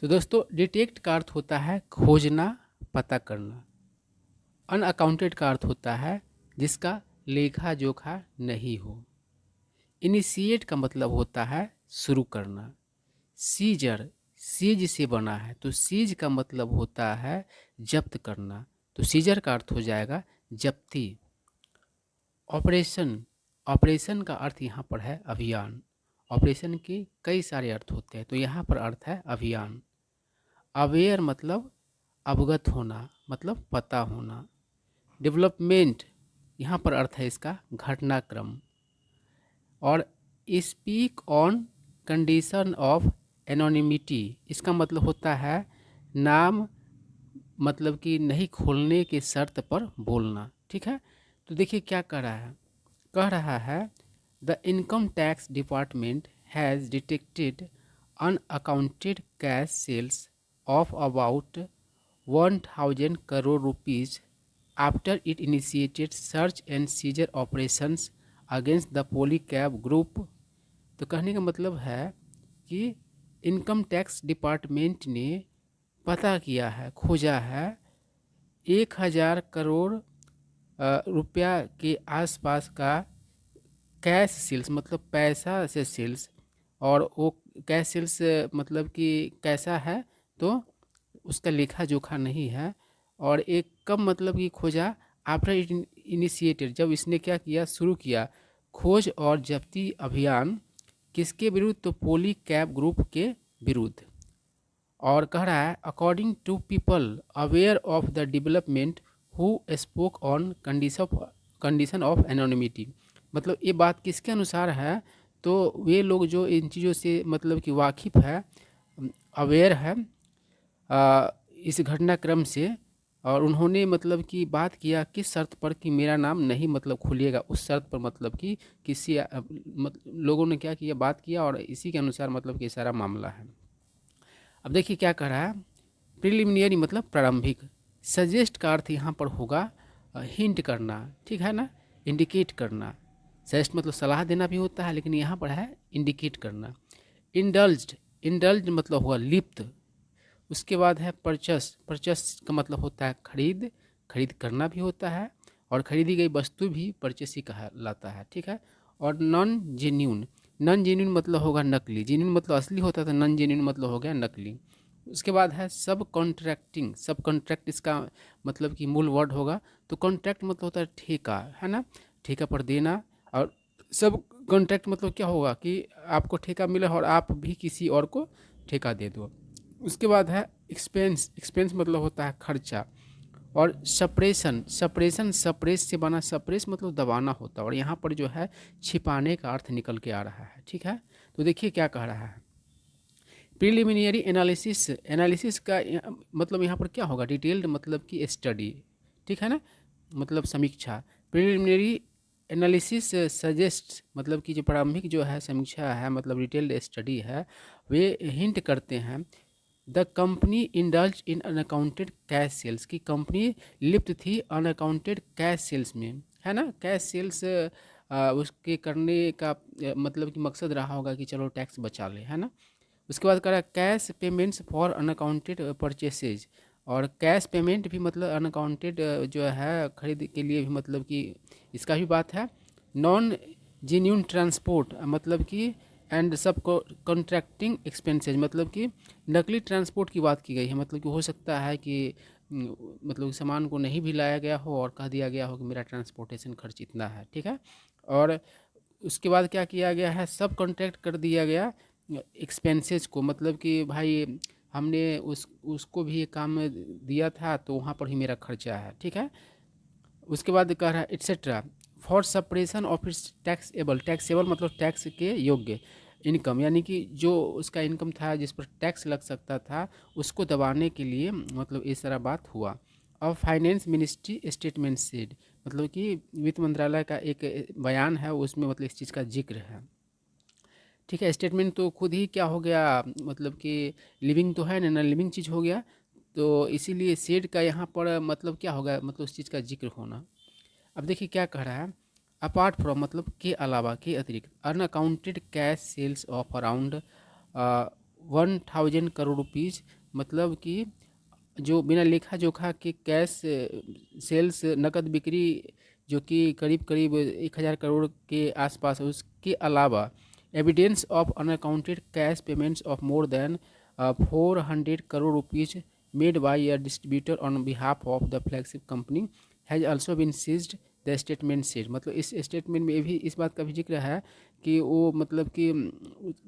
तो दोस्तों डिटेक्ट का अर्थ होता है खोजना, पता करना। अनअकाउंटेड का अर्थ होता है जिसका लेखा जोखा नहीं हो। इनिशिएट का मतलब होता है शुरू करना। सीजर, सीज से बना है तो सीज का मतलब होता है जब्त करना, तो सीजर का अर्थ हो जाएगा जब्ती। ऑपरेशन, ऑपरेशन का अर्थ यहाँ पर है अभियान। ऑपरेशन के कई सारे अर्थ होते हैं, तो यहाँ पर अर्थ है अभियान। अवेयर मतलब अवगत होना, मतलब पता होना। डेवलपमेंट, यहाँ पर अर्थ है इसका घटनाक्रम। और speak on condition of anonymity, इसका मतलब होता है नाम मतलब कि नहीं खोलने के शर्त पर बोलना। ठीक है, तो देखिए क्या कह रहा है the income tax department has detected unaccounted cash sales of about 1000 crore rupees after it initiated search and seizure operations against the Polycab group. तो कहने का मतलब है कि इनकम टैक्स डिपार्टमेंट ने पता किया है, खोजा है 1000 करोड़ रुपया के आसपास का कैश सेल्स, मतलब पैसा से सेल्स। और वो कैश सेल्स मतलब कि कैसा है, तो उसका लेखा जोखा नहीं है। और एक कब मतलब कि खोजा, आफ्टर इनिशिएटेड, जब इसने क्या किया, शुरू किया खोज और जब्ती अभियान। किसके विरुद्ध, तो पोली कैब ग्रुप के विरुद्ध। और कह रहा है according to people aware of the development who spoke on condition of anonymity, मतलब ये बात किसके अनुसार है, तो वे लोग जो इन चीज़ों से मतलब कि वाकिफ़ है, अवेयर है इस घटनाक्रम से। और उन्होंने मतलब कि बात किया किस शर्त पर कि मेरा नाम नहीं मतलब खुलिएगा, उस शर्त पर मतलब कि किसी लोगों ने क्या किया, बात किया, और इसी के अनुसार मतलब कि सारा मामला है। अब देखिए क्या कह रहा है, प्रिलिमिनरी मतलब प्रारंभिक। सजेस्ट का अर्थ यहाँ पर होगा हिंट करना, ठीक है ना, इंडिकेट करना। सजेस्ट मतलब सलाह देना भी होता है, लेकिन यहाँ पर है इंडिकेट करना। इंडल्ज्ड, इंडल्ज मतलब होगा लिप्त। उसके बाद है परचेस, परचेस का मतलब होता है खरीद, खरीद करना भी होता है, और खरीदी गई वस्तु भी परचेस ही कहलाता है। ठीक है, और नॉन जेन्यून, नॉन जेन्यून मतलब होगा नकली, जेन्यून मतलब असली होता था, नॉन जेन्यून मतलब हो गया नकली। उसके बाद है सब कॉन्ट्रैक्टिंग, सब कॉन्ट्रैक्ट इसका मतलब कि मूल वर्ड होगा। तो कॉन्ट्रैक्ट मतलब होता है ठेका, है ना, ठेका पर देना। और सब कॉन्ट्रैक्ट मतलब क्या होगा कि आपको ठेका मिला और आप भी किसी और को ठेका दे दो। उसके बाद है एक्सपेंस, एक्सपेंस मतलब होता है खर्चा। और सप्रेशन, सप्रेशन सप्रेस से बना, सप्रेस मतलब दबाना होता है, और यहाँ पर जो है छिपाने का अर्थ निकल के आ रहा है। ठीक है, तो देखिए क्या कह रहा है, प्रिलिमिनरी एनालिसिस, एनालिसिस का मतलब यहाँ पर क्या होगा, डिटेल्ड मतलब कि स्टडी। ठीक है ना, मतलब समीक्षा। प्रिलिमिनरी एनालिसिस सजेस्ट मतलब कि जो प्रारंभिक जो है समीक्षा है, मतलब डिटेल्ड स्टडी है, वे हिंट करते हैं the company indulge in unaccounted cash sales, की कंपनी लिप्त थी अनअकाउंटेड कैश सेल्स में, है ना। कैश सेल्स उसके करने का मतलब कि मकसद रहा होगा कि चलो टैक्स बचा ले, है ना। उसके बाद करा कैश पेमेंट्स फॉर अनअकाउंटेड परचेसेज, और कैश पेमेंट भी मतलब अनअकाउंटेड जो है खरीद के लिए भी मतलब कि इसका भी बात है। नॉन जेन्यून ट्रांसपोर्ट मतलब कि एंड सब कॉन्ट्रैक्टिंग एक्सपेंसेज, मतलब कि नकली ट्रांसपोर्ट की बात की गई है। मतलब कि हो सकता है कि मतलब सामान को नहीं भी लाया गया हो और कह दिया गया हो कि मेरा ट्रांसपोर्टेशन खर्च इतना है। ठीक है, और उसके बाद क्या किया गया है, सब कॉन्ट्रैक्ट कर दिया गया एक्सपेंसेस को, मतलब कि भाई हमने उसको भी ये काम दिया था तो वहाँ पर ही मेरा खर्चा है। ठीक है, उसके बाद कह रहा है etcetera for suppression of its taxable, taxable मतलब टैक्स के योग्य इनकम, यानी कि जो उसका इनकम था जिस पर टैक्स लग सकता था उसको दबाने के लिए मतलब इस तरह बात हुआ। और फाइनेंस मिनिस्ट्री स्टेटमेंट सेड, मतलब कि वित्त मंत्रालय का एक बयान है, उसमें मतलब इस चीज़ का जिक्र है। ठीक है, स्टेटमेंट तो खुद ही क्या हो गया, मतलब कि लिविंग तो है ना, लिविंग चीज़ हो गया, तो इसीलिए सेड का यहाँ पर मतलब क्या होगा, मतलब उस चीज़ का जिक्र होना। अब देखिए क्या कह रहा है, अपार्ट फ्रॉम मतलब के अलावा, के अतिरिक्त, unaccounted cash sales of around 1,000 crore rupees, मतलब कि जो बिना लेखा जोखा के कैश सेल्स नकद बिक्री जो कि करीब करीब 1,000 करोड़ के आसपास है, उसके अलावा evidence of unaccounted cash payments of more than 400 crore rupees made by a distributor on behalf of the flagship company has also been seized, the statement said. मतलब इस स्टेटमेंट में भी इस बात का भी जिक्र है कि वो मतलब कि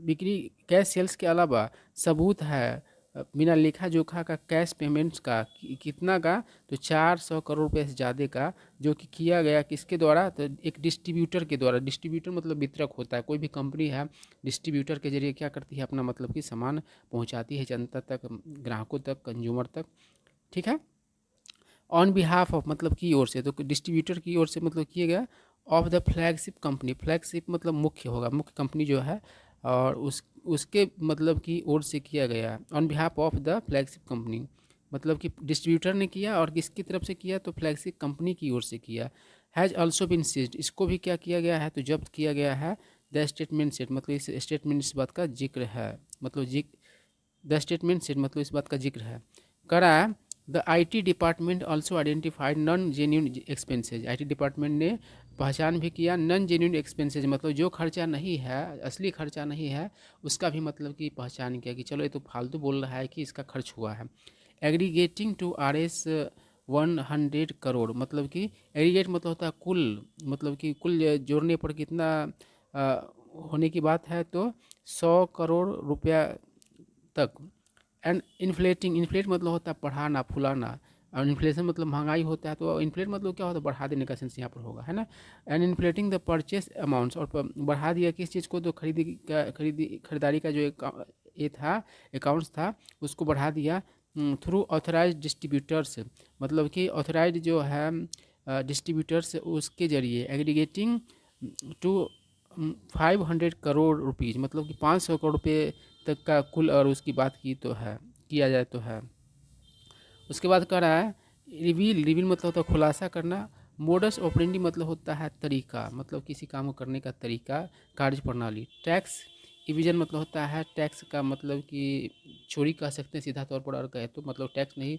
बिक्री कैश सेल्स के अलावा सबूत है बिना लेखा जोखा का कैश पेमेंट्स का कितना का, तो 400 करोड़ रुपये से ज़्यादा का, जो कि किया गया किसके द्वारा, तो एक डिस्ट्रीब्यूटर के द्वारा। डिस्ट्रीब्यूटर मतलब वितरक होता है, कोई भी कंपनी है डिस्ट्रीब्यूटर के जरिए क्या करती है, अपना मतलब कि सामान पहुंचाती है जनता तक, ग्राहकों तक, कंज्यूमर तक, ठीक है। ऑन बिहाफ ऑफ मतलब की ओर से, तो डिस्ट्रीब्यूटर की ओर से मतलब किया गया, of the flagship company, flagship मतलब मुख्य होगा, मुख्य कंपनी जो है, और उसके मतलब की ओर से किया गया, on behalf of the flagship company, मतलब कि डिस्ट्रीब्यूटर ने किया और किसकी तरफ से किया, तो फ्लैगशिप कंपनी की ओर से किया। हैज़ ऑल्सो बिन सीज्ड, इसको भी क्या किया गया है, तो जब्त किया गया है। द स्टेटमेंट सेट, मतलब इस स्टेटमेंट इस बात का जिक्र है, मतलब द स्टेटमेंट सेट मतलब इस बात का जिक्र है, करा। The IT department also identified non genuine expenses, IT department ने पहचान भी किया नॉन जेन्यून एक्सपेंसेज, मतलब जो खर्चा नहीं है, असली खर्चा नहीं है, उसका भी मतलब कि पहचान किया कि चलो ये तो फालतू बोल रहा है कि इसका खर्च हुआ है। एग्रीगेटिंग टू RS 100 करोड़, मतलब कि एग्रीगेट मतलब होता है कुल, मतलब कि कुल जोड़ने पर कितना होने की बात है, तो 100 करोड़ रुपया तक। एंड इन्फ्लेटिंग, इन्फ्लेट मतलब होता है बढ़ाना फुलाना, और इन्फ्लेशन मतलब महंगाई होता है, तो इन्फ्लेट मतलब क्या होता है, बढ़ा देने का सेंस यहाँ पर होगा, है ना। And inflating the purchase amounts, और बढ़ा दिया किस चीज़ को, तो खरीदारी का जो एक ये था, अकाउंट्स था, उसको बढ़ा दिया थ्रू ऑथराइज डिस्ट्रीब्यूटर्स, मतलब कि ऑथराइज जो है डिस्ट्रीब्यूटर्स, उसके जरिए एग्रीगेटिंग टू 500 करोड़ रुपीज़, मतलब कि 500 करोड़ रुपये तक का कुल, और उसकी बात की तो है, किया जाए तो है। उसके बाद कह रहा है रिवील, रिवील मतलब होता है खुलासा करना। मोडस ऑपरेंडी मतलब होता है तरीका, मतलब किसी काम को करने का तरीका, कार्य प्रणाली। टैक्स इविजन मतलब होता है टैक्स का मतलब कि चोरी कह सकते हैं सीधा तौर पर, और कहे तो मतलब टैक्स नहीं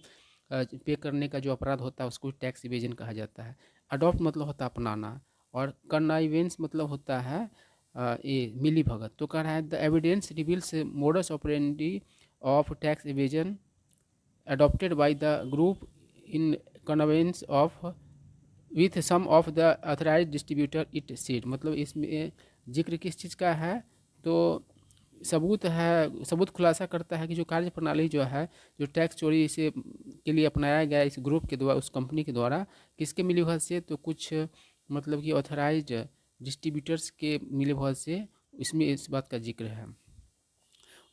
पे करने का जो अपराध होता है उसको टैक्स इवेजन कहा जाता है। अडॉप्ट मतलब होता है अपनाना, और कन्नाइवेंस मतलब होता है ये मिली भगत। तो कह रहा है the evidence reveals modus operandi of tax evasion adopted by the group in connivance of with some of the authorized distributor it said, मतलब इसमें जिक्र किस चीज़ का है, तो सबूत है, सबूत खुलासा करता है कि जो कार्य प्रणाली जो है, जो टैक्स चोरी से के लिए अपनाया गया इस ग्रुप के द्वारा, उस कंपनी के द्वारा, किसके मिलीभगत से, तो कुछ मतलब कि ऑथराइज्ड डिस्ट्रीब्यूटर्स के मिलीभगत से, इसमें इस बात का जिक्र है।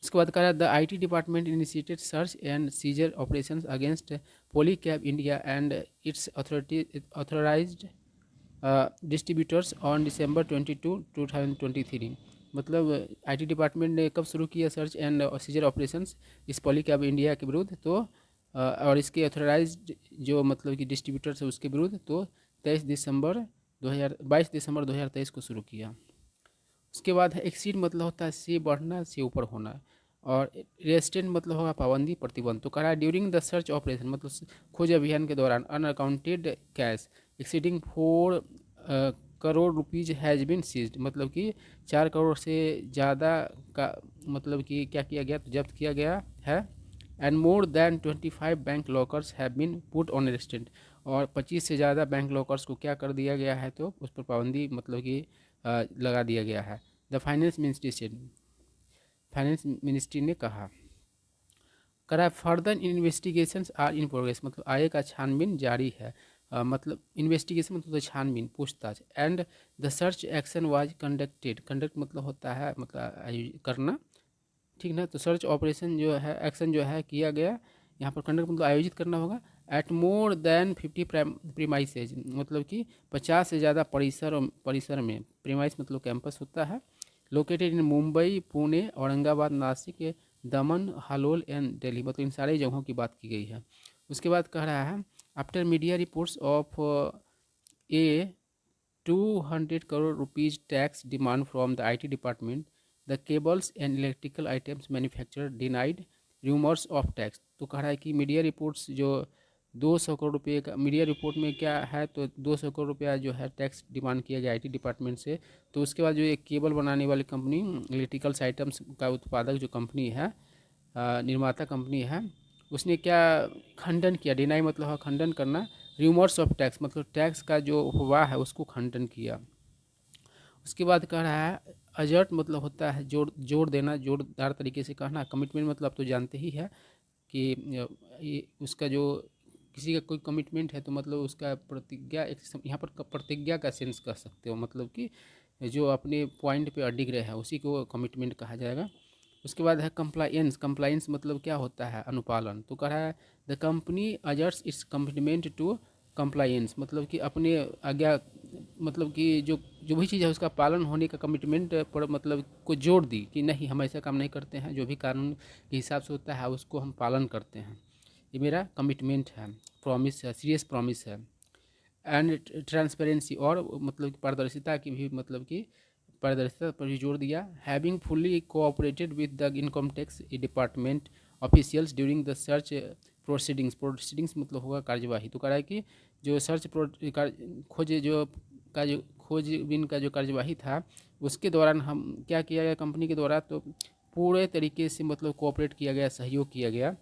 उसके बाद कहा the IT department initiated search and scissor operation against Polycab India and it's authorised distributors on December 22, 2023। मतलब IT डिपार्टमेंट ने कब शुरू किया सर्च एंड सीजर ऑपरेशंस इस पॉलीकैब इंडिया के विरुद्ध, तो और इसके ऑथराइज्ड जो मतलब कि डिस्ट्रीब्यूटर्स है उसके विरुद्ध, तो 22 दिसंबर 2023 को शुरू किया। उसके बाद है एक्सीड मतलब होता है से बढ़ना, से ऊपर होना, और रेस्टेंट मतलब होगा पाबंदी प्रतिबंध। तो करा ड्यूरिंग द सर्च ऑपरेशन मतलब खोज अभियान के दौरान unaccounted cash exceeding 4 crore rupees has been seized, मतलब कि 4 करोड़ से ज़्यादा का मतलब कि क्या किया गया, तो जब्त किया गया है। And more than 25 bank lockers have been put on restraint, और 25 से ज़्यादा बैंक लॉकर्स को क्या कर दिया गया है, तो उस पर पाबंदी मतलब कि लगा दिया गया है। द फाइनेंस मिनिस्ट्री ने कहा, करा further investigations are in progress, मतलब आगे का छानबीन जारी है। मतलब इन्वेस्टिगेशन मतलब छानबीन पूछताछ। And the search action was conducted, conduct मतलब होता है मतलब करना, ठीक ना। तो सर्च ऑपरेशन जो है, एक्शन जो है किया गया, यहाँ पर कंडक्ट मतलब आयोजित करना होगा। एट मोर देन 50 प्रीमाइसेज, मतलब कि 50 से ज़्यादा परिसर में, प्रीमाइस मतलब कैंपस होता है, located in Mumbai, Pune, Aurangabad, Nashik, Daman, Halol and Delhi, मतलब इन सारी जगहों की बात की गई है। उसके बाद कह रहा है after media reports of A 200 crore rupees tax demand from the IT department, the cables and electrical items manufacturer denied rumours of tax. तो कह रहा है कि मीडिया रिपोर्ट्स जो 200 करोड़ रुपये का मीडिया रिपोर्ट में क्या है, तो 200 करोड़ रुपया जो है टैक्स डिमांड किया गया आईटी डिपार्टमेंट से। तो उसके बाद जो एक केबल बनाने वाली कंपनी, इलेक्ट्रिकल्स आइटम्स का उत्पादक जो कंपनी है, निर्माता कंपनी है, उसने क्या खंडन किया, डिनाई मतलब है खंडन करना, र्यूमर्स ऑफ टैक्स मतलब टैक्स का जो अफवाह है उसको खंडन किया। उसके बाद कह रहा है अजर्ट मतलब होता है जोड़ देना, जोरदार तरीके से कहना। कमिटमेंट मतलब आप तो जानते ही है कि ये उसका जो किसी का कोई कमिटमेंट है तो मतलब उसका प्रतिज्ञा, एक यहाँ पर प्रतिज्ञा का सेंस कह सकते हो, मतलब कि जो अपने पॉइंट पे अडिग रहे हैं उसी को कमिटमेंट कहा जाएगा। उसके बाद है कंप्लायंस। कंप्लायंस मतलब क्या होता है, अनुपालन। तो कह रहा है the company asserts its commitment to compliance मतलब कि अपने आज्ञा, मतलब कि जो जो भी चीज़ है उसका पालन होने का कमिटमेंट पर मतलब को जोड़ दी कि नहीं हम ऐसा काम नहीं करते हैं, जो भी कानून के हिसाब से होता है उसको हम पालन करते हैं, ये मेरा कमिटमेंट है, प्रॉमिस है, सीरियस प्रॉमिस है। एंड ट्रांसपेरेंसी और मतलब कि पारदर्शिता की भी, मतलब कि पारदर्शिता पर भी जोर दिया। Having fully cooperated with the income tax department officials during the search proceedings. Proceedings मतलब होगा कार्यवाही। तो कह रहा है कि जो सर्च खोज जो का जो खोजबीन का जो कार्यवाही था उसके दौरान हम क्या किया गया कंपनी के द्वारा, तो पूरे तरीके से मतलब कोऑपरेट किया गया, सहयोग किया गया।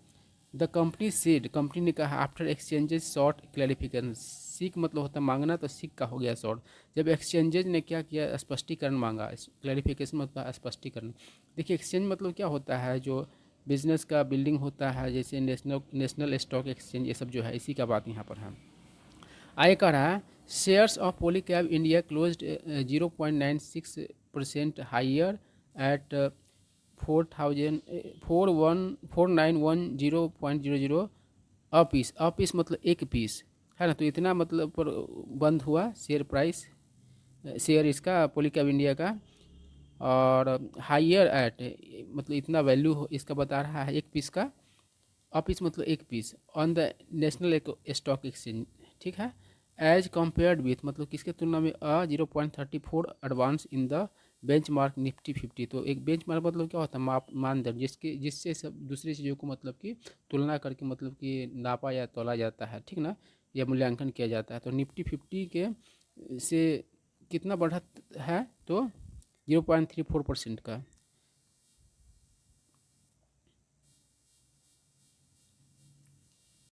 द कंपनी सेड, कंपनी ने कहा after exchanges short clarification. Seek मतलब होता है मांगना, तो सीक का हो गया शॉर्ट। जब एक्सचेंजेज ने क्या किया, स्पष्टीकरण मांगा, क्लैरिफिकेशन मतलब स्पष्टीकरण। देखिए एक्सचेंज मतलब क्या होता है, जो बिजनेस का बिल्डिंग होता है, जैसे नेशनल स्टॉक एक्सचेंज, ये सब जो है इसी का बात यहाँ पर है। आगे कह रहा है shares of Polycab India closed 0.96% higher at 4910.00 piece. Piece मतलब एक पीस है ना, तो इतना मतलब पर बंद हुआ शेयर प्राइस, शेयर इसका पॉलीकैब इंडिया का। और हाइयर एट मतलब इतना वैल्यू इसका बता रहा है एक पीस का, पीस मतलब एक piece on the National Stock Exchange, ठीक है। एज कम्पेयर्ड विथ मतलब किसके तुलना में, 0.34 advance in the bench mark Nifty 50। तो एक बेंच मार्क मतलब क्या होता है, मानदंड जिससे सब दूसरी चीज़ों को मतलब कि तुलना करके मतलब कि नापा या तोला जाता है, ठीक ना, या मूल्यांकन किया जाता है। तो निफ्टी 50 के से कितना बढ़त है, तो 0.34% का।